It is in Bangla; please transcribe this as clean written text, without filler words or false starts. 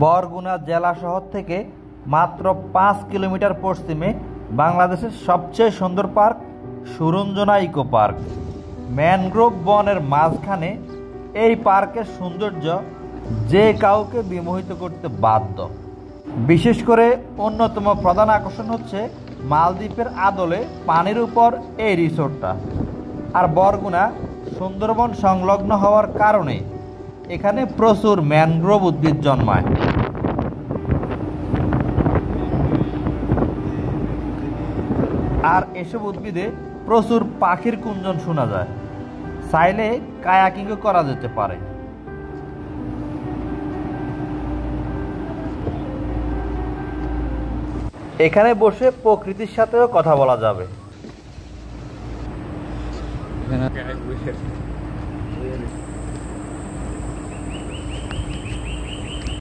বরগুনা জেলা শহর থেকে মাত্র 5 কিলোমিটার পশ্চিমে বাংলাদেশের সবচেয়ে সুন্দর park Suranjana eco park. Mangrove বনের মাঝখানে এই পার্কের সৌন্দর্য যে কাউকে বিমোহিত করতে বাধ্য। বিশেষ করে অন্যতম প্রধান আকর্ষণ হচ্ছে মালদ্বীপের আদলে পানির উপর এই রিসোর্টটা। আর বরগুনা সুন্দরবন সংলগ্ন হওয়ার কারণে এখানে প্রচুর ম্যানগ্রোভ উদ্ভিদ জন্মায়। আর এসব উদ্ভিদে প্রচুর পাখির কুঞ্জন শোনা যায়। চাইলে কায়াকিংও করা যেতে পারে। এখানে বসে প্রকৃতির সাথেও কথা বলা যাবে।